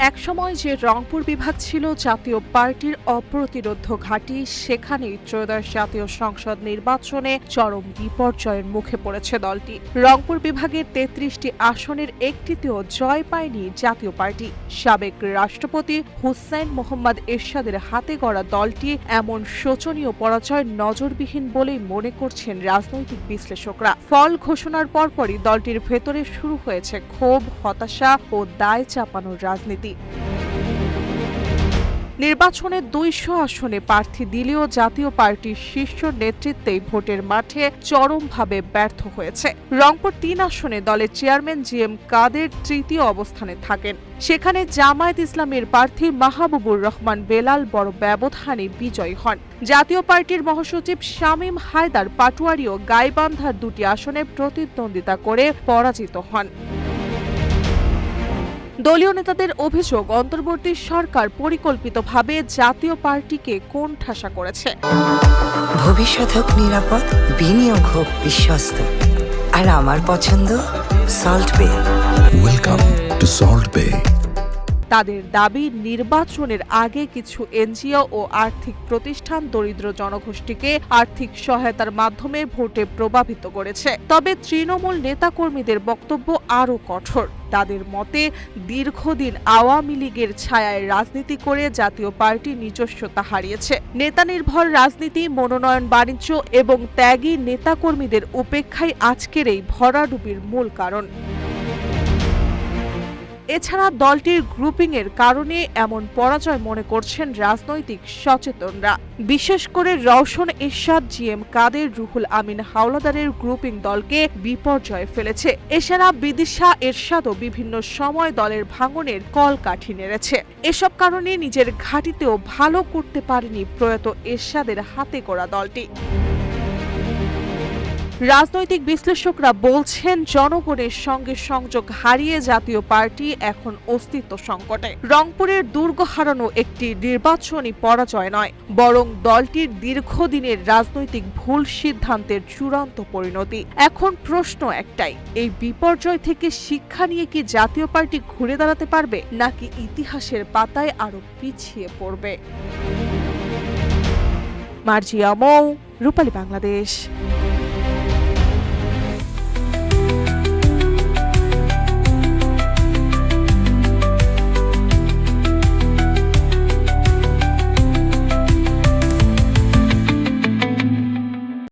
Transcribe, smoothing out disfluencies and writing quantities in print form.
একসময় যে রংপুর বিভাগ ছিল জাতীয় পার্টির অপ্রতিরোধ্য ঘাঁটি, সেখানেই ত্রয়োদশ জাতীয় সংসদ নির্বাচনে চরম বিপর্যয়ের মুখে পড়েছে দলটি। রংপুর বিভাগের ৩৩টি আসনের একটিতেও জয় পায়নি জাতীয় পার্টি। সাবেক রাষ্ট্রপতি হুসেইন মোহাম্মদ এরশাদের হাতে গড়া দলটি এমন শোচনীয় পরাজয় নজরবিহীন বলেই মনে করছেন রাজনৈতিক বিশ্লেষকরা। ফল ঘোষণার পরপরই দলটির ভেতরে শুরু হয়েছে ক্ষোভ, হতাশা ও দায় চাপানোর রাজনীতি। নির্বাচনে ২০০ আসনে প্রার্থী দিলেও জাতীয় পার্টির শীর্ষ নেতৃত্বেই ভোটের মাঠে চরমভাবে ব্যর্থ হয়েছে। রংপুর ৩ আসনে দলের চেয়ারম্যান জি.এম. কাদের তৃতীয় অবস্থানে থাকেন। সেখানে জামায়াত ইসলামের প্রার্থী মাহবুবুর রহমান বেলাল বড় ব্যবধানে বিজয়ী হন। জাতীয় পার্টির মহাসচিব শামীম হায়দার পাটোয়ারীও গাইবান্ধার ২টি আসনে প্রতিদ্বন্দ্বিতা করে পরাজিত হন। দলীয় নেতাদের অভিযোগ, অন্তর্বর্তী সরকার পরিকল্পিতভাবে জাতীয় পার্টিকে কোণঠাসা করেছে। ভবিষ্যৎ হোক নিরাপদ, বিনিয়োগ হোক বিশ্বস্ত, আর আমার পছন্দ সল্ট বে। ওয়েলকাম টু সল্ট বে। তাদের দাবি, নির্বাচনের আগে কিছু এনজিও ও আর্থিক প্রতিষ্ঠান দরিদ্র জনগোষ্ঠীকে আর্থিক সহায়তার মাধ্যমে ভোটে প্রভাবিত করেছে। তবে তৃণমূল নেতাকর্মীদের বক্তব্য আরও কঠোর। তাদের মতে, দীর্ঘদিন আওয়ামী লীগের ছায়ায় রাজনীতি করে জাতীয় পার্টি নিজস্বতা হারিয়েছে। নেতা নির্ভর রাজনীতি, মনোনয়ন বাণিজ্য এবং ত্যাগী নেতাকর্মীদের উপেক্ষাই আজকের এই ভরাডুবির মূল কারণ। এছাড়া দলটির গ্রুপিংয়ের কারণে এমন পরাজয় মনে করছেন রাজনৈতিক সচেতনরা। বিশেষ করে রওশন এরশাদ, জি.এম. কাদের, রুহুল আমিন হাওলাদারের গ্রুপিং দলকে বিপর্যয়ে ফেলেছে। এছাড়া বিদিশা এরশাদও বিভিন্ন সময় দলের ভাঙনের কলকাঠি নেড়েছে। এসব কারণে নিজের ঘাঁটিতেও ভালো করতে পারেনি প্রয়াত এরশাদের হাতে গড়া দলটি। রাজনৈতিক বিশ্লেষকরা বলছেন, জনগণের সঙ্গে সংযোগ হারিয়ে জাতীয় পার্টি এখন অস্তিত্ব সংকটে। রংপুরের দুর্গ হারানো একটি নির্বাচনী পরাজয় নয়, বরং দলটির দীর্ঘদিনের রাজনৈতিক ভুল সিদ্ধান্তের চূড়ান্ত পরিণতি। এখন প্রশ্ন একটাই, এই বিপর্যয় থেকে শিক্ষা নিয়ে কি জাতীয় পার্টি ঘুরে দাঁড়াতে পারবে, নাকি ইতিহাসের পাতায় আরো পিছিয়ে পড়বে? মার্জিয়া মৌ, রূপালী বাংলাদেশ।